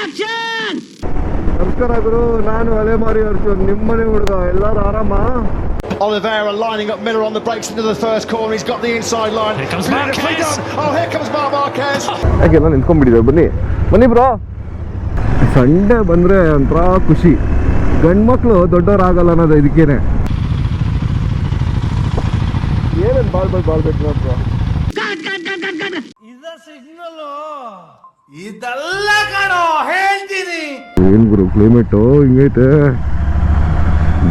ನಮಸ್ಕಾರ ಗುರು, ನಾನು ಅಲೆಮಾರಿ ಅರ್ಜುನ್, ನಿಮ್ಮನೆ ಹುಡುಗ. ಎಲ್ಲರೂ ಆರಾಮ? Oliveira lining up Miller on the brakes into the first corner. He's got the inside line. Here comes Marquez. Oh, here comes Marc Marquez. ಯಾಕೆಲ್ಲ ನಿಂತ್ಕೊಂಡ್ಬಿಟ್ಟಿದೆ. ಬನ್ನಿ ಬ್ರೋ. ಸಂಡೇ ಬಂದ್ರೆ ಒಂಥರ ಖುಷಿ. ಗಂಡ್ಮಕ್ಳು ದೊಡ್ಡವರಾಗಲ್ಲ ಅನ್ನೋದು ಇದಕ್ಕೇನೆ. ಏನೇನು ಬಾಳ್ಬೇಕು ನೋಡ್ರು. ಇದೆಲ್ಲ ಕಣೋ ಹೇಳ್ತೀನಿ. ಏನ್ ಗುರು ಕ್ಲೈಮೇಟು ಹಿಂಗೈತೆ.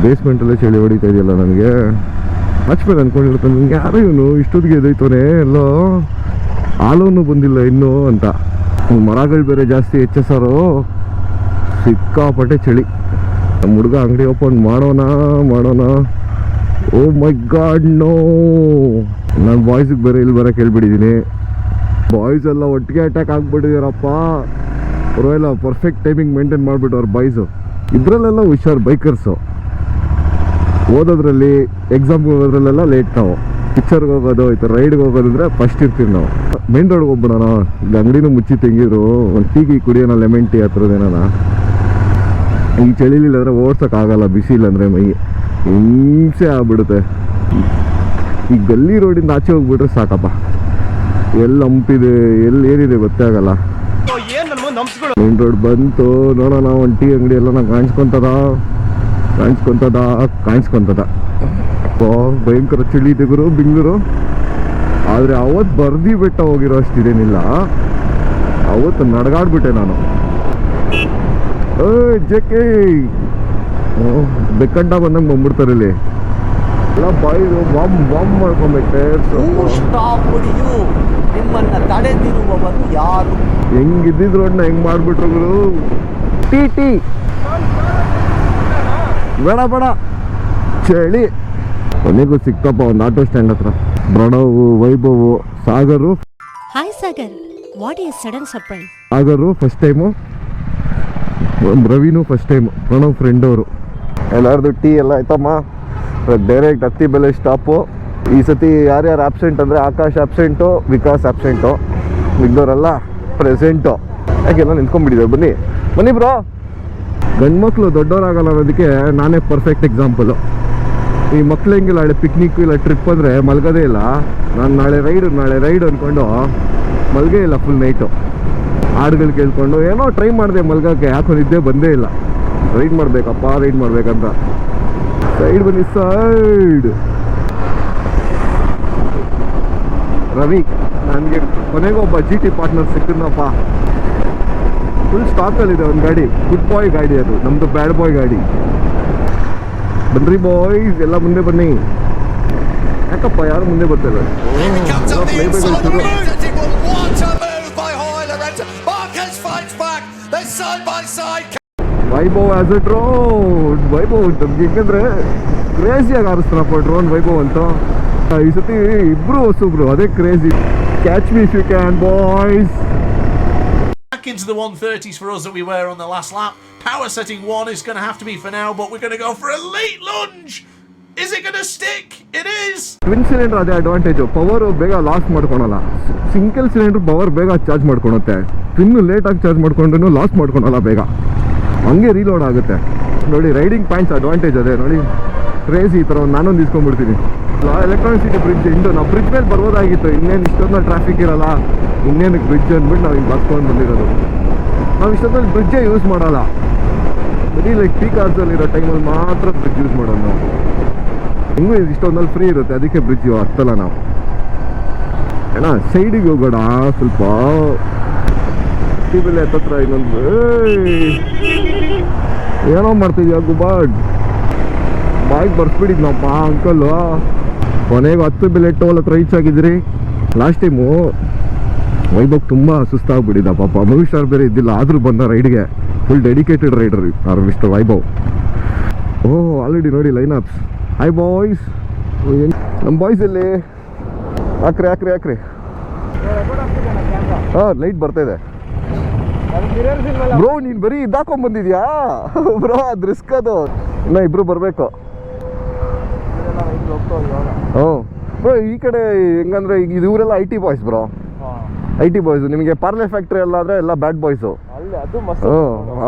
ಬೇಸ್ಮೆಂಟಲ್ಲೇ ಚಳಿ ಹೊಡಿತಾ ಇದೆಯಲ್ಲ ನನಗೆ. ಹಚ್ಬೇಕು ಅನ್ಕೊಂಡಿರ್ತಾನೆ, ನಿಂಗೆ ಯಾರೋ ಇವನು ಇಷ್ಟೊತ್ತಿಗೆ ಎದೈತಾನೆ, ಎಲ್ಲೋ ಹಾಲೂ ಬಂದಿಲ್ಲ ಇನ್ನೂ ಅಂತ. ಮರಗಳು ಬೇರೆ ಜಾಸ್ತಿ ಹೆಚ್ಚಸಾರು, ಸಿಕ್ಕಾಪಟ್ಟೆ ಚಳಿ. ನಮ್ಮ ಹುಡುಗ ಅಂಗಡಿ ಓಪನ್ ಮಾಡೋಣ. ಓ ಮೈ ಗಾಡ್ ನೋ. ನಾನು ಬಾಯ್ಸಿಗೆ ಬೇರೆ ಇಲ್ಲಿ ಬರೋಕೆ ಹೇಳ್ಬಿಟ್ಟಿದ್ದೀನಿ. ಬಾಯ್ಸ್ ಎಲ್ಲ ಒಟ್ಟಿಗೆ ಅಟ್ಯಾಕ್ ಆಗ್ಬಿಟ್ಟಿದಾರಪ್ಪ. ಅವರೆಲ್ಲ ಪರ್ಫೆಕ್ಟ್ ಟೈಮಿಂಗ್ ಮೇಂಟೈನ್ ಮಾಡಿಬಿಟ್ಟು ಅವ್ರ ಬಾಯ್ಸು. ಇದರಲ್ಲೆಲ್ಲ ಹುಷಾರು ಬೈಕರ್ಸು. ಓದೋದ್ರಲ್ಲಿ, ಎಕ್ಸಾಮ್ಗೆ ಹೋಗೋದ್ರಲ್ಲೆಲ್ಲ ಲೇಟ್. ನಾವು ಪಿಕ್ಚರ್ಗೆ ಹೋಗೋದು, ಈ ಥರ ರೈಡ್ಗೆ ಹೋಗೋದಂದ್ರೆ ಫಸ್ಟ್ ಇರ್ತೀವಿ ನಾವು. ಮೇನ್ ರೋಡ್ಗೆ ಹೋಗ್ಬಿಡೋಣ. ಇಲ್ಲಿ ಅಂಗಡಿನೂ ಮುಚ್ಚಿ ತೆಂಗಿದ್ರು, ಒಂದು ಟೀ ಕುಡಿಯೋಣ, ಲೆಮನ್ ಟೀ ಆ ಥರದ್ದೇನ. ಈ ಚಳಿಲಿಲ್ಲಾಂದರೆ ಓಡ್ಸೋಕ್ಕಾಗಲ್ಲ, ಬಿಸಿ ಇಲ್ಲಾಂದರೆ ಮೈ ಹಿಂಸೆ ಆಗ್ಬಿಡುತ್ತೆ. ಈ ಗಲ್ಲಿ ರೋಡಿಂದ ಆಚೆ ಹೋಗ್ಬಿಟ್ರೆ ಸಾಕಪ್ಪ. ಎಲ್ಲಿ ಹಂಪಿದೆ, ಎಲ್ಲಿ ಏನಿದೆ ಗೊತ್ತೇ ಆಗಲ್ಲ. ಮೇನ್ ರೋಡ್ ಬಂತು, ನೋಡೋಣ. ಒಂದು ಟೀ ಅಂಗಡಿ ಎಲ್ಲ ನಂಗೆ ಕಾಣಿಸ್ಕೊಂತದ. ಭಯಂಕರ ಚಳಿ ಇದೆ ಗುರು ಬೆಂಗಳೂರು. ಆದರೆ ಅವತ್ತು ಬರ್ದಿ ಬೆಟ್ಟ ಹೋಗಿರೋ ಅಷ್ಟಿದೇನಿಲ್ಲ. ಅವತ್ತು ನಡ್ಗಾಡ್ಬಿಟ್ಟೆ ನಾನು. ಜಕ್ಕೆ ಬೆಕ್ಕಂಟ ಬಂದಂಗೆ ಬಂದ್ಬಿಡ್ತಾರೆ ಇಲ್ಲಿ ಎಲ್ಲ. ಬಾಯ್ದು ಬಾಂಬ್ ಮಾಡ್ಕೊಂಬೇಕು. ನಿಮ್ಮನ್ನ ತಡೆದಿರುವವರು ಯಾರು? ಹೆಂಗಿದ್ದಿದ್ರು ಅಣ್ಣ, ಹೆಂಗ್ ಮಾಡ್ಬಿಟ್ರು ಗುರು. ಟೀ ಬೇಡ ಚಳಿ. ಕೊನೆಗೂ ಸಿಕ್ತಪ್ಪ ಒಂದು ಆಟೋ ಸ್ಟ್ಯಾಂಡ್ ಹತ್ರ. Pranav, Vaibhav, Sagar. Hi Sagar, what is sudden surprise? Sagar first time, ರವಿನೂ ಫಸ್ಟ್ ಟೈಮು. ಪ್ರಣವ್ ಫ್ರೆಂಡ್ ಅವರು. ಎಲ್ಲರದು ಟೀ ಎಲ್ಲ ಆಯ್ತಮ್ಮ. Direct Attibele stop. ಈ ಸತಿ ಯಾರ್ಯಾರು ಆಬ್ಸೆಂಟ್ ಅಂದರೆ ಆಕಾಶ್ ಆಬ್ಸೆಂಟು, ವಿಕಾಸ್ ಆಬ್ಸೆಂಟು, ಮಿಗ್ದವರೆಲ್ಲ ಪ್ರೆಸೆಂಟು. ಯಾಕೆಲ್ಲ ನಿಂತ್ಕೊಂಡ್ಬಿಟ್ಟಿದೆ. ಬನ್ನಿ ಬ್ರೋ. ಗಂಡ್ಮಕ್ಳು ದೊಡ್ಡವರಾಗಲ್ಲ ಅನ್ನೋದಕ್ಕೆ ನಾನೇ ಪರ್ಫೆಕ್ಟ್ ಎಕ್ಸಾಂಪಲು. ಈ ಮಕ್ಳು ಹೆಂಗಿಲ್ಲ, ನಾಳೆ ಪಿಕ್ನಿಕ್ ಇಲ್ಲ ಟ್ರಿಪ್ ಅಂದರೆ ಮಲ್ಗೋದೇ ಇಲ್ಲ. ನಾನು ನಾಳೆ ರೈಡ್ ಅಂದ್ಕೊಂಡು ಮಲ್ಗೇ ಇಲ್ಲ ಫುಲ್ ನೈಟು. ಹಾಡುಗಳು ಕೇಳ್ಕೊಂಡು ಏನೋ ಟ್ರೈ ಮಾಡಿದೆ ಮಲ್ಗೋಕ್ಕೆ, ಯಾಕೋ ನಿದ್ದೆ ಬಂದೇ ಇಲ್ಲ. ರೈಡ್ ಮಾಡಬೇಕಂತ. ಸೈಡ್ ಬನ್ನಿ, ಸೈಡ್. ರವಿ, ನನಗೆ ಕೊನೆಗೂ ಒಬ್ಬ GT ಪಾರ್ಟ್ನರ್ ಸಿಕ್ಕಿದ್ನಪ್ಪ. ಫುಲ್ ಸ್ಟಾಕಲ್ಲಿದೆ ಒಂದು ಗಾಡಿ. ಗುಡ್ ಬಾಯ್ ಗಾಡಿ ಅದು, ನಮ್ಮದು ಬ್ಯಾಡ್ ಬಾಯ್ ಗಾಡಿ. ಬನ್ರಿ ಬಾಯ್ಸ್, ಎಲ್ಲ ಮುಂದೆ ಬನ್ನಿ. ಯಾಕಪ್ಪ ಯಾರು ಮುಂದೆ ಬರ್ತಾರೆ? Vaibhav as A drone. Vaibhav ನಮ್ಗೆ ಹೆಂಗಂದ್ರೆ ಕ್ರೇಜಿಯಾಗಿ ಆರಿಸ್ತಾರಪ್ಪ ಡ್ರೋನ್ ವೈಭವ್ ಅಂತ. ಈ ಸತಿ ಇಬ್ರು ಹೊಸಬ್ರು, ಅದೇ crazy. Catch me if you can boys. Back into the 130s for us that we were on the last lap. Power setting 1 is going to have to be for now, but we're going to go for a late lunge. Is it going to stick? It is. Twin cylinder ಅದೇ advantage. Power ಬೇಗ loss ಮಾಡ್ಕೊಳಲ್ಲ. Single cylinder power ಬೇಗ charge ಮಾಡ್ಕೊಳುತ್ತೆ. Twin ಲೇಟಾಗಿ charge ಮಾಡ್ಕೊಂಡ್ರೂ loss ಮಾಡ್ಕೊಳಲ್ಲ ಬೇಗ, ಹಂಗೆ reload ಆಗುತ್ತೆ. ನೋಡಿ, riding points advantage ಅದೇ. ನೋಡಿ ಕ್ರೇಜಿ. ಈ ಥರ ಒಂದು ನಾನೊಂದು ಇಸ್ಕೊಂಡ್ಬಿಡ್ತೀನಿ. ಎಲೆಕ್ಟ್ರಾನಿಕ್ ಸಿಟಿ ಬ್ರಿಡ್ಜ್ ಇಂದು ನಾವು ಬ್ರಿಡ್ಜ್ ಮೇಲೆ ಬರ್ಬೋದಾಗಿತ್ತು. ಇನ್ನೇನು ಇಷ್ಟೊಂದು ಟ್ರಾಫಿಕ್ ಇರಲ್ಲ, ಇನ್ನೇನಕ್ಕೆ ಬ್ರಿಡ್ಜ್ ಅಂದ್ಬಿಟ್ಟು ನಾವು ಹಿಂಗೆ ಬರ್ಸ್ಕೊಂಡು ಬಂದಿರೋದು. ನಾವು ಇಷ್ಟೊಂದಲ್ಲಿ ಬ್ರಿಡ್ಜೇ ಯೂಸ್ ಮಾಡಲ್ಲ. ಬರೀ ಲೈಕ್ ಪೀಕ್ ಅವರ್ಸಲ್ಲಿರೋ ಟೈಮಲ್ಲಿ ಮಾತ್ರ ಬ್ರಿಡ್ಜ್ ಯೂಸ್ ಮಾಡೋದು ನಾವು. ಹೆಂಗೂ ಇಷ್ಟೊಂದಲ್ಲಿ ಫ್ರೀ ಇರುತ್ತೆ, ಅದಕ್ಕೆ ಬ್ರಿಡ್ಜ್ ಹತ್ತಲ್ಲ ನಾವು. ಏನ ಸೈಡಿಗೆ ಹೋಗೋಣ ಸ್ವಲ್ಪ. ಟಿವಿಲಿ ಹತ್ತತ್ರ ಇನ್ನೊಂದು ಏನೋ ಮಾಡ್ತಿದ್ಯಾ ಗುಬಾಡ್. ಬಾಯಿಗೆ ಬರ್ಸ್ಬಿಟ್ಟಿದ್ನಪ್ಪ ಅಂಕಲ್ಲು. ಕೊನೆಗೆ 10 ಬೆಲೆ ಟೋಲ್ ಹತ್ರ ರೀಚ್ ಆಗಿದ್ರಿ. ಲಾಸ್ಟ್ ಟೈಮು ವೈಭವ್ ತುಂಬ ಸುಸ್ತಾಗ್ಬಿಟ್ಟಿದ್ದ ಪಾಪ. ಮೂವಿಸ್ಟಾರ್ ಬೇರೆ ಇದ್ದಿಲ್ಲ, ಆದರೂ ಬಂದ ರೈಡ್ಗೆ. Full dedicated rider mister Vaibhav. Already ನೋಡಿ ಲೈನ್ ಅಪ್ಸ್. Hi boys. ನಮ್ಮ ಬಾಯ್ಸ್ ಇಲ್ಲಿ ಹಾಕ್ರಿ. ಲೈಟ್ ಬರ್ತಾ ಇದೆ ಬ್ರೋ. ನೀನು ಬರೀ ಇದಾಕೊಂಡ್ಬಂದಿದ್ಯಾ ಬ್ರೋ? ಅದು ರಿಸ್ಕ್ ಅದು. ಇನ್ನು ಇಬ್ರು ಬರಬೇಕು. ಬ್ರೋ ಈ ಕಡೆ ಹೆಂಗಂದ್ರೆ ಈಗ ಇವರೆಲ್ಲ IT boys bro. IT boys. ನಿಮಗೆ ಪಾರ್ಲೆ ಫ್ಯಾಕ್ಟ್ರಿ ಎಲ್ಲ ಆದರೆ ಎಲ್ಲ ಬ್ಯಾಡ್ ಬಾಯ್ಸು.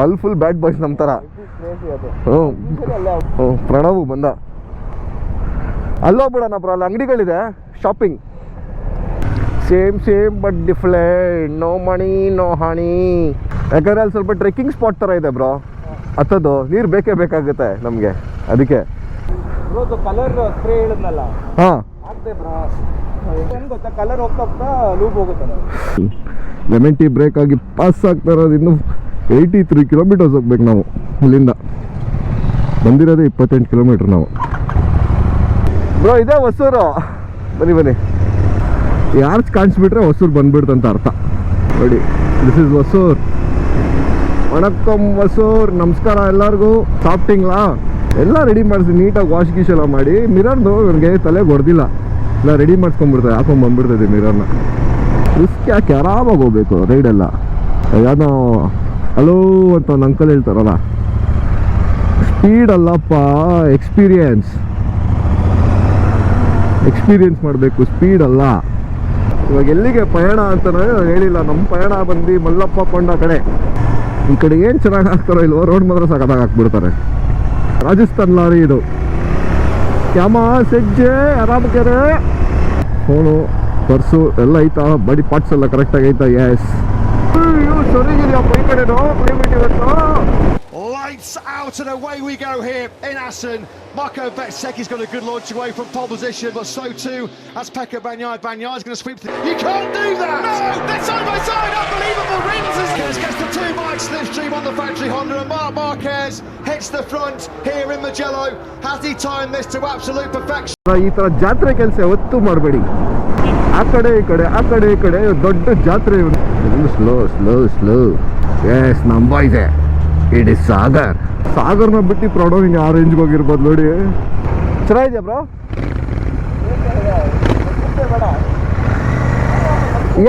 ಅಲ್ಲಿ ಫುಲ್ ಬ್ಯಾಡ್ ಬಾಯ್ಸ್ ನಮ್ಮ ಥರ. ಪ್ರಣವ್ ಬಂದ ಅಲ್ಲೋಗ್ಬಿಡೋಣ ಬ್ರೋ, ಅಲ್ಲಿ ಅಂಗಡಿಗಳಿದೆ shopping. Same but different. No money no honey. ಯಾಕಂದರೆ ಅಲ್ಲಿ ಸ್ವಲ್ಪ ಟ್ರೆಕ್ಕಿಂಗ್ ಸ್ಪಾಟ್ ಥರ ಇದೆ ಬ್ರೋ. ಹತ್ತದು ನೀರು ಬೇಕೇ ಬೇಕಾಗುತ್ತೆ ನಮಗೆ, ಅದಕ್ಕೆ. ಕಲರ್ ಸ್ಪ್ರೇ ಹೇಳಿದ್ನಲ್ಲ, ಹಾಂ ಗೊತ್ತಾ, ಕಲರ್ ಹೋಗ್ತಾ ಲೂಪ್ ಹೋಗುತ್ತೆ. ಲೆಮನ್ ಟೀ ಬ್ರೇಕ್ ಆಗಿ ಪಾಸ್ ಆಗ್ತಾ ಇರೋದು ಇನ್ನು 83 ಕಿಲೋಮೀಟರ್ಸ್ ಹೋಗ್ಬೇಕು ನಾವು ಇಲ್ಲಿಂದ. ಬಂದಿರೋದೇ 28 ಕಿಲೋಮೀಟ್ರ್ ನಾವು. ಬ್ರೋ ಇದೇ ಹೊಸೂರು. ಬನ್ನಿ ಯಾರು ಕಾಣಿಸ್ಬಿಟ್ರೆ ಹೊಸೂರು ಬಂದ್ಬಿಡ್ತಂತ ಅರ್ಥ. ನೋಡಿ, ದಿಸ್ ಇಸ್ ಹೊಸೂರು. ವಣಕ್ಕಂ ಹೊಸೂರು. ನಮಸ್ಕಾರ ಎಲ್ಲರಿಗೂ. ಸಾಫ್ಟಿಂಗ್ಲಾ ಎಲ್ಲ ರೆಡಿ ಮಾಡಿಸಿ ನೀಟಾಗಿ ವಾಶ್ ಗೀಶ್ ಎಲ್ಲ ಮಾಡಿ. ಮಿರರ್ದು ನನಗೆ ತಲೆಗೆ ಹೊಡೆದಿಲ್ಲ, ಎಲ್ಲ ರೆಡಿ ಮಾಡಿಸ್ಕೊಂಡ್ಬಿಡ್ತಾರೆ, ಹಾಕೊಂಡು ಬಂದ್ಬಿಡ್ತದೆ ಮಿರರ್ನ. ರಿಸ್ಕ್ ಯಾಕೆ, ಆರಾಮಾಗಿ ಹೋಗ್ಬೇಕು ರೈಡೆಲ್ಲ. ಯಾವುದೋ ಹಲೋ ಅಂತ ಒಂದು ಅಂಕಲ್ ಹೇಳ್ತಾರಲ್ಲ, ಸ್ಪೀಡ್ ಅಲ್ಲಪ್ಪ, ಎಕ್ಸ್ಪೀರಿಯನ್ಸ್ ಮಾಡಬೇಕು, ಸ್ಪೀಡ್ ಅಲ್ಲ. ಇವಾಗ ಎಲ್ಲಿಗೆ ಪಯಣ ಅಂತಲೇ ಹೇಳಿಲ್ಲ. ನಮ್ಮ ಪಯಣ ಬಂದು ಮಲ್ಲಪ್ಪ ಕೊಂಡ ಕಡೆ. ಈ ಕಡೆ ಏನು ಚೆನ್ನಾಗಿ ಹಾಕ್ತಾರೋ ಇಲ್ವೋ, ರೋಡ್ ಮಾತ್ರ ಸಖತ್ತಾಗಿ ಹಾಕ್ಬಿಡ್ತಾರೆ. ರಾಜಸ್ಥಾನ್ ಲಾರಿ ಇದು. ಕ್ಯಾಮ ಸಜ್ಜೆ ಆರಾಮಕ್ಕೆ. ಫೋನು ಪರ್ಸು ಎಲ್ಲ ಐತಾ, ಬಾಡಿ ಪಾರ್ಟ್ಸ್ ಎಲ್ಲ ಕರೆಕ್ಟಾಗಿ ಐತಾ? ಎಸ್. ಸರಿಗಿದೆಯಪ್ಪ ಈ ಕಡೆನೋ ಕ್ಲೈಮೇಟ್ ಇವತ್ತು. Lights out and away we go here in Assen. Marco Bezzecchi's got a good launch away from pole position, but so too has Pekka Bagnaia. Bagnaia's going to sweep. You can't do that! No! They're side by side! Unbelievable! Rins gets the two bikes slipstream on the factory Honda, and Marc Marquez hits the front here in Mugello. Has he timed this to absolute perfection? ಈ ಥರ ಜಾತ್ರೆ ಕೆಲಸ ಯಾವತ್ತೂ ಮಾಡಬೇಡಿ. ಆ ಕಡೆ ಈ ಕಡೆ ದೊಡ್ಡ ಜಾತ್ರೆ. ಸ್ಲೋ. ಎಸ್, ನಮ್ಮ ಇದೆ. ಇಟ್ ಇಸ್ ಸಾಗರ್ನ ಬಿಟ್ಟು ಪ್ರಾಡೋ ಹಿಂಗೆ ಆ ರೇಂಜ್ಗೆ ಹೋಗಿರ್ಬೋದು ನೋಡಿ. ಚೆನ್ನಾಗಿದೆಯಾ ಬ್ರೋ?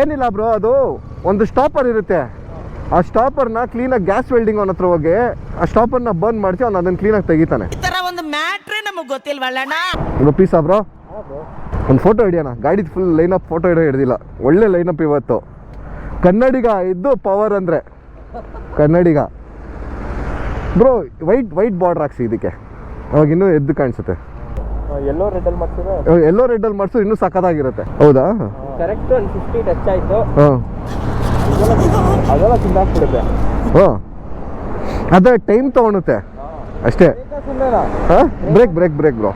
ಏನಿಲ್ಲ ಬ್ರೋ, ಅದು ಒಂದು ಸ್ಟಾಪರ್ ಇರುತ್ತೆ. ಆ ಸ್ಟಾಪರ್ನ ಕ್ಲೀನಾಗಿ ಗ್ಯಾಸ್ ವೆಲ್ಡಿಂಗ್ ಅವನ ಹತ್ರ ಹೋಗಿ ಆ ಸ್ಟಾಪರ್ನ ಬರ್ನ್ ಮಾಡಿಸಿ ಅವ್ನು ಅದನ್ನು ಕ್ಲೀನಾಗಿ ತೆಗಿತಾನೆ. ಒಂದು ಪೀಸಾ ಬ್ರೋ? ಒಂದು ಫೋಟೋ ಹಿಡಿಯೋಣ. ಗಾಡಿ ಫುಲ್ ಲೈನಪ್ ಫೋಟೋ ಹಿಡ್ದಿಲ್ಲ. ಒಳ್ಳೆ ಲೈನಪ್ ಇವತ್ತು. ಕನ್ನಡಿಗ ಇದ್ದು ಪವರ್ ಅಂದರೆ ಕನ್ನಡಿಗ ಬ್ರೋ. ವೈಟ್ ಬಾರ್ಡರ್ ಹಾಕ್ಸಿ ಇದಕ್ಕೆ, ಅವಾಗ ಇನ್ನೂ ಎದ್ದು ಕಾಣಿಸುತ್ತೆ. ಎಲ್ಲೋ ರೆಡ್ಡಲ್ಲಿ ಮಾಡಿಸು ಇನ್ನೂ ಸಖತ್ತಾಗಿರುತ್ತೆ. ಹೌದಾ? ಕರೆಕ್ಟ್ ಒಂದು 50 ಟಚ್ ಆಯಿತು. ಹಾಂ, ಅದೆಲ್ಲ ತಿಂದಾಕ್ಬಿಡುತ್ತೆ. ಹಾಂ, ಅದೇ ಟೈಮ್ ತೊಗೊಳುತ್ತೆ ಅಷ್ಟೇ. ಹಾಂ, ಬ್ರೇಕ್ ಬ್ರೋ.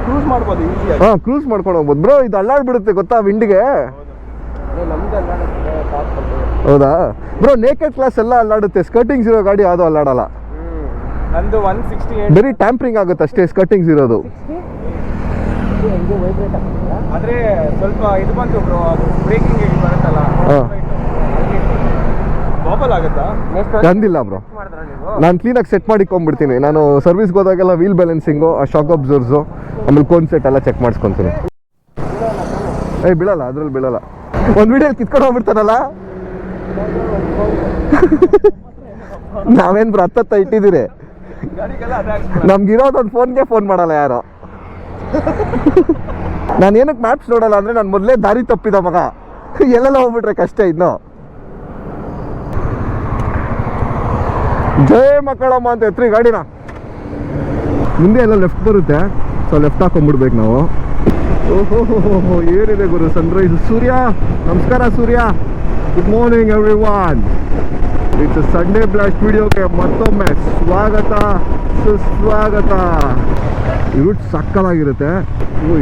ಕ್ರೂಸ್ ಮಾಡ್ಬೋದು ಈಸಿಯಾಗಿ. ಹಾಂ, ಕ್ರೂಸ್ ಮಾಡ್ಕೊಂಡು ಹೋಗ್ಬೋದು ಬ್ರೋ. ಇದು ಅಲ್ಲಾಡ್ಬಿಡುತ್ತೆ ಗೊತ್ತಾ ವಿಂಡಿಗೆ. ಹೌದಾ ಬ್ರೋ? ನೇಕೆಡ್ ಕ್ಲಾಸ್ ಎಲ್ಲ ಅಲ್ಲಾಡುತ್ತೆ, ಸ್ಕರ್ಟಿಂಗ್ಸ್ ಇರೋ ಗಾಡಿ ಯಾವುದೋ ಅಲ್ಲಾಡಲ್ಲ. ನಂದು 168 ಬರೀ ಟ್ಯಾಂಪ್ರಿಂಗ್ ಆಗುತ್ತೆ ಅಷ್ಟೇ ಸ್ಕರ್ಟಿಂಗ್ಸ್ ಇರೋದು. ಆದರೆ ಸ್ವಲ್ಪ ಇದು ಬಂತು ಬ್ರೋ, ಅದು ಬ್ರೇಕಿಂಗ್ ಬರುತ್ತಲ್ಲ, ಬಾಬಲ್ ಆಗುತ್ತಾ? ಅಂದಿಲ್ಲ ಬ್ರೋ, ನಾನು ಕ್ಲೀನಾಗಿ ಸೆಟ್ ಮಾಡಿಕೊಂಡ್ಬಿಡ್ತೀನಿ. ನಾನು ಸರ್ವಿಸ್ಗೆ ಹೋದಾಗೆಲ್ಲ ವೀಲ್ ಬ್ಯಾಲೆನ್ಸಿಂಗು, ಆ ಶಾಕ್ ಅಬ್ಸರ್ವ್ಸು, ಆಮೇಲೆ ಕೋನ್ ಸೆಟ್ ಎಲ್ಲ ಚೆಕ್ ಮಾಡಿಸ್ಕೊತೀನಿ. ಬೀಳಲ್ಲ, ಅದ್ರಲ್ಲಿ ಬೀಳಲ್ಲ. ಒಂದು ವಿಡಿಯೋಲಿ ಕಿತ್ಕೊಂಡು ಹೋಗ್ಬಿಡ್ತಾರಲ್ಲ. ನಾವೇನು ಬ್ರೋ ಹತ್ತ ಇಟ್ಟಿದ್ದೀರಿ. ನಮ್ಗಿರೋದೊಂದು ಫೋನ್ಗೆ ಫೋನ್ ಮಾಡಲ್ಲ ಯಾರು. ನಾನು ಏನಕ್ಕೆ ಮ್ಯಾಪ್ಸ್ ನೋಡಲ್ಲ ಅಂದರೆ ನಾನು ಮೊದಲೇ ದಾರಿ ತಪ್ಪಿದ ಮಗ. ಎಲ್ಲೆಲ್ಲ ಹೋಗ್ಬಿಟ್ರೆ ಕಷ್ಟ ಇನ್ನು. ಜೈ ಮಕ್ಕಳಮ್ಮ ಅಂತ ಎತ್ರಿ ಗಾಡಿನ. ಮುಂದೆ ಎಲ್ಲ ಲೆಫ್ಟ್ ಬರುತ್ತೆ, ಸೊ ಲೆಫ್ಟ್ ಹಾಕೊಂಡ್ಬಿಡ್ಬೇಕು ನಾವು. ಓಹೋ, ಏನಿದೆ ಗುರು ಸನ್ರೈಸ್. ಸೂರ್ಯ, ನಮಸ್ಕಾರ Surya. Good morning everyone. It's Sunday blast ವಿಡಿಯೋಗೆ ಮತ್ತೊಮ್ಮೆ ಸ್ವಾಗತ ಸುಸ್ವಾಗತ. ರೂಟ್ ಸಕ್ಕಲಾಗಿರುತ್ತೆ.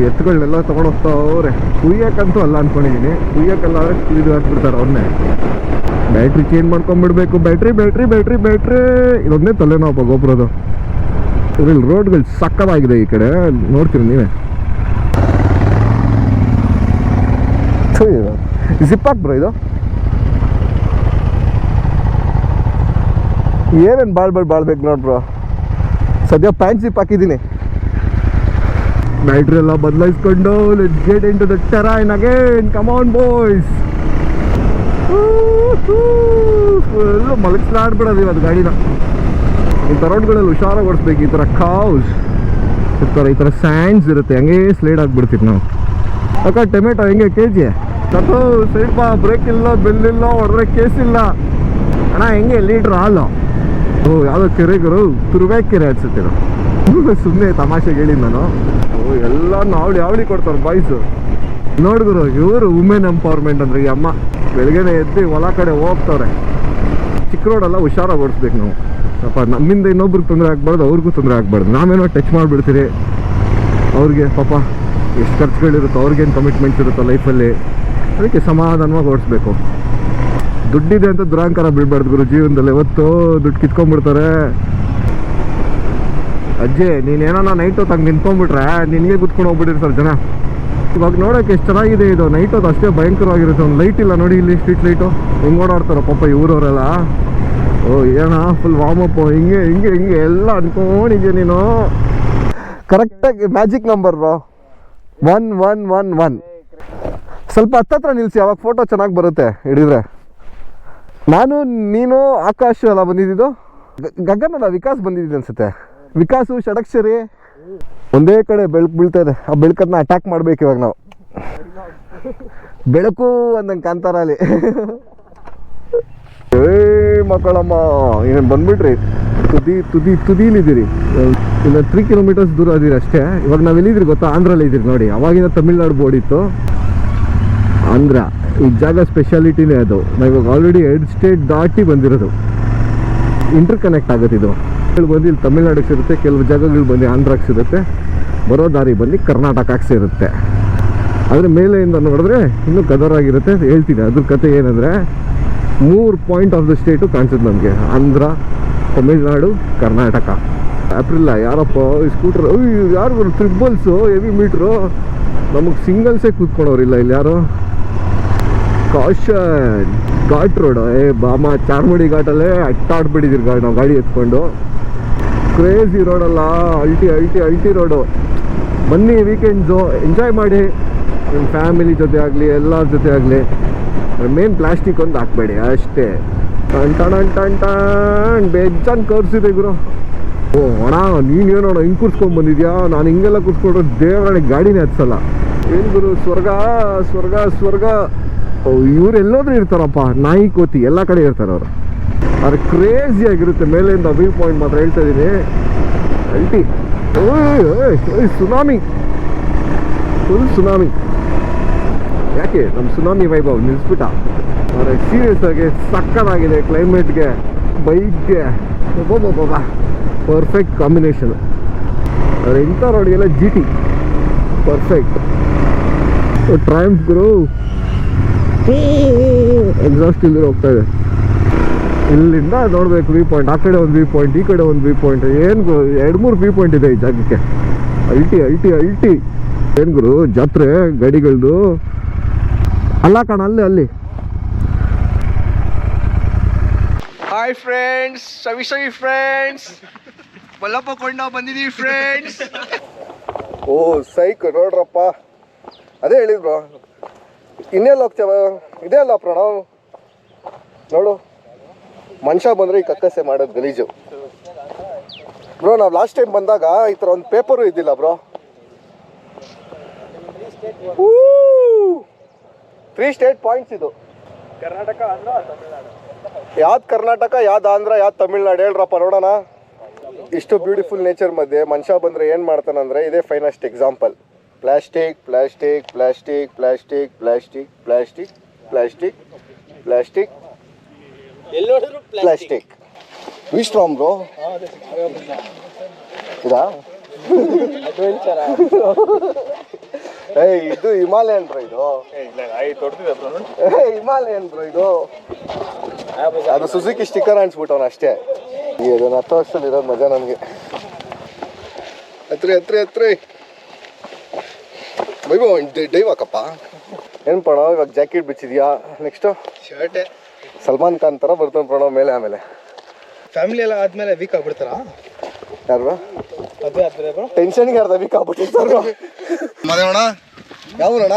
ಎತ್ತುಗಳನ್ನೆಲ್ಲ ತೊಗೊಂಡು ಹೋಗ್ತಾವ್ರೆ. ಕುಯ್ಯಕ್ಕಂತೂ ಅಲ್ಲ ಅಂದ್ಕೊಂಡಿದ್ದೀನಿ. ಕುಯ್ಯಕ್ಕೆಲ್ಲ ಕುಯ್ದು ಹಾಕ್ಬಿಡ್ತಾರೆ ಅವ್ರನ್ನೇ. Battery change ಮಾಡ್ಕೊಂಡ್ಬಿಡ್ಬೇಕು. ಬ್ಯಾಟ್ರಿ ಇದೊಂದೇ ತಲೆನೋವು ಗೊಬ್ಬರದು. ಇದ್ರಲ್ಲಿ ರೋಡ್ಗಳು ಸಕ್ಕದಾಗಿದೆ ಈ ಕಡೆ, ನೋಡ್ತೀರಿ ನೀವೇ. ಜಿಪ್ ಹಾಕ್ ಬ್ರೋ. ಇದು ಏನೇನು ಬಾಳ್ಬೇಕು ನೋಡ್ ಬ್ರೋ. ಸದ್ಯ ಪ್ಯಾಂಟ್ ಜಿಪ್ ಹಾಕಿದ್ದೀನಿ. ಬ್ಯಾಟ್ರಿ ಎಲ್ಲ ಬದಲಾಯಿಸ್ಕೊಂಡು let's get into the terrain again. Come on boys. Full ಮಲಗಿಸ್ಲಾಡ್ಬಿಡೋದು ಇವತ್ತು ಗಾಡಿನ. ಇಂಥ ರೋಡ್ಗಳಲ್ಲಿ ಹುಷಾರಾಗಿ ಓಡಿಸ್ಬೇಕು. ಈ ಥರ ಕಾವ್ಸ್ ಇರ್ತಾರೆ, ಈ ಥರ ಸ್ಯಾಂಡ್ಸ್ ಇರುತ್ತೆ, ಹಂಗೇ ಸ್ಲೈಡ್ ಆಗಿಬಿಡ್ತೀವಿ ನಾವು. ಅಕ್ಕ ಟೊಮೆಟೊ ಹೆಂಗೆ ಕೆಜಿ? ಸೈಡ್ ಬಾ, ಬ್ರೇಕ್ ಇಲ್ಲ, ಬೆಲ್ ಇಲ್ಲ, ಹೊಡೆದ್ರೆ ಕೇಸ್ ಇಲ್ಲ. ಅಣ್ಣ ಹೆಂಗೆ ಲೀಟ್ರ್ ಹಾಲು ಓ ಯಾವುದೋ ಕೆರೆಗರು ತುರುವೇಕೆರೆ ಅನ್ಸುತ್ತೆ ಸುಮ್ಮನೆ ತಮಾಷೆಗೆ ಹೇಳಿದ್ದು ನಾನು. ಓ ಎಲ್ಲ ಅವಳಿ ಕೊಡ್ತಾರೆ ಬಾಯ್ಸು. ನೋಡಿದ್ರು ಇವರು ವುಮೆನ್ ಎಂಪವರ್ಮೆಂಟ್ ಅಂದ್ರೆ ಈ ಅಮ್ಮ ಬೆಳಗ್ಗೆನೆ ಎದ್ದು ಹೊಲ ಕಡೆ ಹೋಗ್ತವ್ರೆ. ಚಿಕ್ಕ ರೋಡೆಲ್ಲ ಹುಷಾರಾಗಿ ಓಡಿಸ್ಬೇಕು ನಾವು. ಪಾಪ ನಮ್ಮಿಂದ ಇನ್ನೊಬ್ರಿಗೆ ತೊಂದರೆ ಆಗ್ಬಾರ್ದು, ಅವ್ರಿಗೂ ತೊಂದರೆ ಆಗ್ಬಾರ್ದು. ನಾವೇನೋ ಟಚ್ ಮಾಡಿಬಿಡ್ತೀರಿ ಅವ್ರಿಗೆ. ಪಾಪ ಎಷ್ಟು ಖರ್ಚುಗಳಿರುತ್ತೋ, ಅವ್ರಿಗೇನು ಕಮಿಟ್ಮೆಂಟ್ಸ್ ಇರುತ್ತೋ ಲೈಫಲ್ಲಿ, ಅದಕ್ಕೆ ಸಮಾಧಾನವಾಗಿ ಓಡಿಸ್ಬೇಕು. ದುಡ್ಡಿದೆ ಅಂತ ದುರಾಂಕಾರ ಬೀಳ್ಬಾರ್ದು ಗುರು ಜೀವನದಲ್ಲಿ. ಇವತ್ತು ದುಡ್ಡು ಕಿತ್ಕೊಂಡ್ಬಿಡ್ತಾರೆ. ಅಜ್ಜಿ ನೀನೇನೋ ನೈಟ್ ಹೊತ್ತು ಹಂಗೆ ನಿಂತ್ಕೊಂಡ್ಬಿಟ್ರೆ ನಿನಗೆ ಕುತ್ಕೊಂಡು ಹೋಗ್ಬಿಟ್ಟಿರ್ತಾರೆ ಜನ. ಇವಾಗ ನೋಡೋಕೆ ಎಷ್ಟು ಚೆನ್ನಾಗಿದೆ ಇದು. ನೈಟ್ ಹೊತ್ತು ಅಷ್ಟೇ ಭಯಂಕರವಾಗಿರುತ್ತೆ. ಒಂದು ಲೈಟ್ ಇಲ್ಲ ನೋಡಿ ಇಲ್ಲಿ, ಸ್ಟ್ರೀಟ್ ಲೈಟು ಹೆಂಗೆ ಓಡಾಡ್ತಾರೋ ಪಾಪ ಇವರವರೆಲ್ಲ. ಓ ಏನ ಫುಲ್ ವಾರ್ಮಪ್ಪು ಹಿಂಗೆ ಹಿಂಗೆ ಹಿಂಗೆ ಎಲ್ಲ ಅನ್ಕೊಂಡಿದ್ಯಾ ನೀನು. ಕರೆಕ್ಟಾಗಿ ಮ್ಯಾಜಿಕ್ ನಂಬರ್ 1111. ಸ್ವಲ್ಪ ಹತ್ತತ್ರ ನಿಲ್ಲಿಸಿ, ಅವಾಗ ಫೋಟೋ ಚೆನ್ನಾಗಿ ಬರುತ್ತೆ ಹಿಡಿದ್ರೆ. ನಾನು ನೀನು ಆಕಾಶ್ ಎಲ್ಲ ಬಂದಿದ್ದು, ಗಗನ್ ಅಲ್ಲ ವಿಕಾಸ್ ಬಂದಿದ್ದು ಅನ್ಸುತ್ತೆ. ವಿಕಾಸು ಷಡಕ್ಷರಿ ಒಂದೇ ಕಡೆ ಬೆಳಕು ಬೀಳ್ತಾ ಇದೆ. ಆ ಬೆಳಕನ್ನ ಅಟ್ಯಾಕ್ ಮಾಡ್ಬೇಕು ಇವಾಗ ನಾವು. ಬೆಳಕು ಅಂದಂಗೆ ಕಾಂತಾರ ಅಲ್ಲಿ. ಏ ಮಕ್ಕಳಮ್ಮ ಇನ್ನೇನು ಬಂದ್ಬಿಟ್ರಿ, ತುದಿಲಿದ್ದೀರಿ. ಇನ್ನು 3 ಕಿಲೋಮೀಟರ್ಸ್ ದೂರ ಇದೀರಿ ಅಷ್ಟೇ. ಇವಾಗ ನಾವು ಎಲ್ಲಿದ್ದೀರಿ ಗೊತ್ತಾ? ಆಂಧ್ರಲ್ಲಿ ಇದ್ದೀರಿ ನೋಡಿ. ಅವಾಗಿನ ತಮಿಳ್ನಾಡು ಬೋರ್ಡ್ ಇತ್ತು, ಆಂಧ್ರ. ಈ ಜಾಗ ಸ್ಪೆಷಾಲಿಟಿನೇ ಅದು. ನಾವು ಇವಾಗ ಆಲ್ರೆಡಿ 2 ಸ್ಟೇಟ್ ದಾಟಿ ಬಂದಿರೋದು. ಇಂಟರ್ ಕನೆಕ್ಟ್ ಆಗುತ್ತೆ ಇದು. ಬಂದು ಇಲ್ಲಿ ತಮಿಳ್ನಾಡಿಗೆ ಸಿಗುತ್ತೆ, ಕೆಲವು ಜಾಗಗಳು ಬಂದು ಆಂಧ್ರಕ್ಕೆ ಸಿಗುತ್ತೆ, ಬರೋ ದಾರಿ ಬಂದು ಕರ್ನಾಟಕಕ್ಕೆ ಸೇರುತ್ತೆ. ಆದರೆ ಮೇಲೆಯಿಂದ ನೋಡಿದ್ರೆ ಇನ್ನೂ ಕದರಾಗಿರುತ್ತೆ. ಹೇಳ್ತೀನಿ ಅದ್ರ ಕತೆ ಏನಂದರೆ, 3 ಪಾಯಿಂಟ್ ಆಫ್ ದ ಸ್ಟೇಟು ಕಾಣಿಸುತ್ತೆ ನಮಗೆ. ಆಂಧ್ರ, ತಮಿಳ್ನಾಡು, ಕರ್ನಾಟಕ. ಏಪ್ರಿಲ್ಲ ಯಾರಪ್ಪ ಈ ಸ್ಕೂಟರ್, ಯಾರು ಟ್ರಿಬಲ್ಸು ಹೆವಿ ಮೀಟ್ರು. ನಮಗೆ ಸಿಂಗಲ್ಸೇ ಕೂತ್ಕೊಳೋರಿಲ್ಲ ಇಲ್ಲಿ ಯಾರು. Caution ghat road. ಬಾಮ ಚಾರ್ಮುಡಿ ಘಾಟಲ್ಲೇ ಅಟ್ಟಾಡ್ಬಿಟ್ಟಿದ್ದೀರಿ ನಾವು ಗಾಡಿ ಎತ್ಕೊಂಡು. ಕ್ರೇಜಿ ರೋಡಲ್ಲ, ಅಲ್ಟಿ ರೋಡು. ಬನ್ನಿ ವೀಕೆಂಡ್ಸು ಎಂಜಾಯ್ ಮಾಡಿ ನಿಮ್ಮ ಫ್ಯಾಮಿಲಿ ಜೊತೆ ಆಗಲಿ ಎಲ್ಲರ ಜೊತೆ ಆಗಲಿ. ಮೇನ್ ಪ್ಲಾಸ್ಟಿಕ್ ಒಂದು ಹಾಕ್ಬೇಡಿ ಅಷ್ಟೇ. ಟಣ್ ಬೇಜಾನ್ ಕರ್ಸಿದೆ ಗುರು. ಓ ಅಣ್ಣ ನೀನೇನೋಣ ಹಿಂಗೆ ಕೂರ್ಸ್ಕೊಂಡ್ಬಂದಿದ್ಯಾ? ನಾನು ಹಿಂಗೆಲ್ಲ ಕೂರ್ಸ್ಕೊಂಡ್ರೆ ದೇವರೇ ಗಾಡಿನೇ ಹತ್ಸಲ್ಲ. ಏನು ಗುರು, ಸ್ವರ್ಗ. ಇವ್ರು ಎಲ್ಲೋದ್ರೂ ಇರ್ತಾರಪ್ಪ, ನಾಯಿ ಕೋತಿ ಎಲ್ಲ ಕಡೆ ಇರ್ತಾರೆ ಅವರು. ಆದರೆ ಕ್ರೇಜಿ ಆಗಿರುತ್ತೆ ಮೇಲಿಂದ ವ್ಯೂ ಪಾಯಿಂಟ್. ಮಾತ್ರ ಹೇಳ್ತಾ ಇದ್ದೀನಿ, ಅಲ್ಟಿ. Tsunami, full tsunami. ಯಾಕೆ ನಮ್ಮ ಸುನಾಮಿ ವೈಭವ್ ನಿಲ್ಲಿಸ್ಬಿಟ್ಟ. ಆದರೆ ಸೀರಿಯಸ್ ಆಗಿ ಸಕ್ಕತ್ತಾಗಿದೆ ಕ್ಲೈಮೇಟ್ಗೆ, ಬೈಕ್ಗೆ. Perfect combination. ಆದರೆ ಇಂಥ ರೋಡ್ಗೆಲ್ಲ GT ಪರ್ಫೆಕ್ಟ್. ಟ್ರಯಂಫ್ ಗುರು ಎಕ್ಸಾಸ್ಟ್ ಇಲ್ಲದೆ ಹೋಗ್ತಾ ಇದೆ. ಇಲ್ಲಿಂದ ನೋಡ್ಬೇಕು ವ್ಯೂ ಪಾಯಿಂಟ್. ಆ ಕಡೆ ಒಂದು ವ್ಯೂ ಪಾಯಿಂಟ್, ಈ ಕಡೆ ಒಂದು ವ್ಯೂ ಪಾಯಿಂಟ್. ಏನು 2-3 ವ್ಯೂ ಪಾಯಿಂಟ್ ಇದೆ ಈ ಜಾಗಕ್ಕೆ. ಅಲ್ಟಿ. ಏನು ಗುರು ಜಾತ್ರೆ ಗಾಡಿಗಳದು ಅಲ್ಲ ಕಣ, ಅಲ್ಲಿ. ಹಾಯ್ ಫ್ರೆಂಡ್ಸ್, ಸವಿ ಫ್ರೆಂಡ್ಸ್, ಮಲ್ಲಪ್ಪ ಕೊಂಡ ಬಂದಿದ್ದೀವಿ ಫ್ರೆಂಡ್ಸ್. ಓ ಸೈಕ್ ನೋಡ್ರಪ್ಪ, ಅದೇ ಹೇಳಿದ್ರು ಇನ್ನೆಲ್ಲ ಹೋಗ್ತೇವ. ಇದೇ ಅಲ್ಲ ಪ್ರಣವ್, ನೋಡು ಮನುಷ್ಯ ಬಂದರೆ ಈ ಕಕ್ಕಸೆ ಮಾಡೋದು ಗಲೀಜು. ಬ್ರೋ ನಾವು ಲಾಸ್ಟ್ ಟೈಮ್ ಬಂದಾಗ ಈ ಥರ ಒಂದು ಪೇಪರು ಇದ್ದಿಲ್ಲ ಬ್ರೋ. 3 ಸ್ಟೇಟ್ ಪಾಯಿಂಟ್ಸ್ ಇದು. ಕರ್ನಾಟಕ, ಆಂಧ್ರ, ತಮಿಳ್ನಾಡು. ಯಾವ್ದು ಕರ್ನಾಟಕ, ಯಾವ್ದು ಆಂಧ್ರ, ಯಾವ್ದು ತಮಿಳ್ನಾಡು ಹೇಳ್ರಪ್ಪ ನೋಡೋಣ. ಇಷ್ಟು ಬ್ಯೂಟಿಫುಲ್ ನೇಚರ್ ಮಧ್ಯೆ ಮನುಷ್ಯ ಬಂದರೆ ಏನು ಮಾಡ್ತಾನಂದರೆ, ಇದೇ finest example. Plastic plastic plastic plastic plastic plastic plastic plastic plastic. V Strom bro. ಇದಾ ಇದು ಹಿಮಾಲಯನ್ ಬ್ರೋ. ಇದು ಹಿಮಾಲಯನ್ ಬ್ರೋ. ಇದು ಅದು ಸುಜುಕಿ ಸ್ಟಿಕ್ಕರ್ ಅನ್ಸ್ಬಿಟ್ಟವನು ಅಷ್ಟೇ. ಇದನ್ನು 10 ವರ್ಷದಲ್ಲಿ ಇರೋದು ಮಜಾ ನನಗೆ. ಹತ್ರಿ ವೈಭವ್ ಡೈವ್ ಹಾಕಪ್ಪ. ಏನು ಪ್ರಣವ್ ಇವಾಗ ಜಾಕೆಟ್ ಬಿಚ್ಚಿದ್ಯಾ? ನೆಕ್ಸ್ಟು ಶರ್ಟೆ ಸಲ್ಮಾನ್ ಖಾನ್ ಥರ ಬರ್ತಾನೆ ಪ್ರಣವ್ ಮೇಲೆ. ಆಮೇಲೆ ಫ್ಯಾಮಿಲಿ ಎಲ್ಲ ಆದ್ಮೇಲೆ ವೀಕ್ ಆಗ್ಬಿಡ್ತಾರ ಯಾರು? ಅದೇ ಆದ್ಮೇಲೆ ಬ್ರೋ ಟೆನ್ಷನ್ಗೆ ಅರ್ಧ ವೀಕ್ ಆಗ್ಬಿಟ್ಟಿರ್ತಾರ. ಮದುವೆ ಅಣ್ಣ, ಯಾವ ಅಣ್ಣ?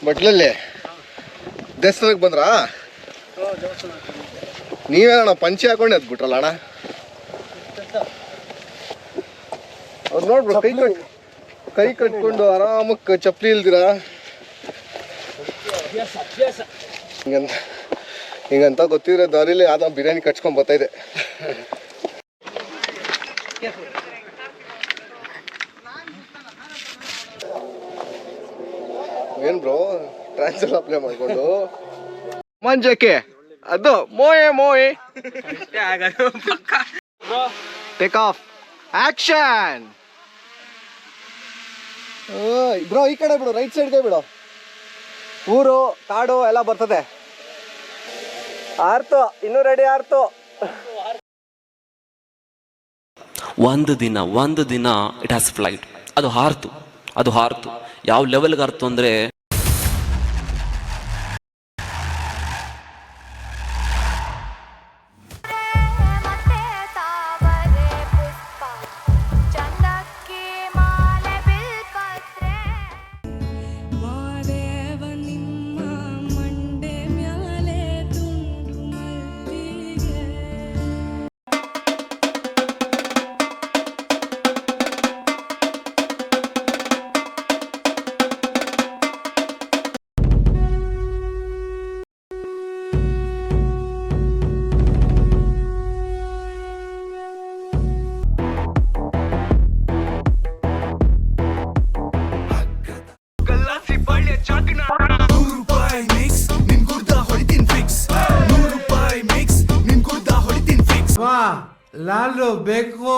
ಬಟ್ಲಲ್ಲಿ ದೇವಸ್ಥಾನಕ್ಕೆ ಬಂದ್ರಾ? ನೀವೇನಣ್ಣ ಪಂಚೆ ಹಾಕೊಂಡು ಎದ್ಬಿಟ್ರಲ್ಲ ಅಣ್ಣ? ಅವ್ರು ನೋಡ್ಬಿಡು ಕೈ ಕಟ್ಕೊಂಡು ಆರಾಮಕ್ಕೆ ಚಪ್ಪಲಿ ಇಲ್ದಿರಾ ಹಿಂಗಂತ ಹಿಂಗಂತ ಗೊತ್ತಿರೋ ದಾರಿಲಿ ಯಾವ್ದೋ ಬಿರಿಯಾನಿ ಕಟ್ಸ್ಕೊಂಡ್ ಬರ್ತಾ ಇದೆ. ಏನ್ ಬ್ರೋ ಟ್ರಾನ್ಸ್ಫರ್ ಅಪ್ಲೈ ಮಾಡ್ಕೊಂಡು ಮಂಜಕ್ಕೆ ಅದು ಮೋಯೆ ಮೋಯೆ ಟೇಕ್ ಆಫ್ ಆಕ್ಷನ್. ಬ್ರೋ ಈ ಕಡೆ ಬಿಡು, ರೈಟ್ ಸೈಡ್ಗೆ ಬಿಡು. ಊರು ಕಾಡು ಎಲ್ಲ ಬರ್ತದೆ. ಆರ್ತು ಇನ್ನೂ ರೆಡಿ ಆರ್ತು. ಒಂದು ದಿನ ಇಟ್ ಹ್ಯಾಸ್ ಫ್ಲೈಟ್. ಅದು ಹಾರ್ತು ಯಾವ ಲೆವೆಲ್ಗೆ ಹಾರ್ತು ಅಂದರೆ ಲಾಲು ಬೇಕು.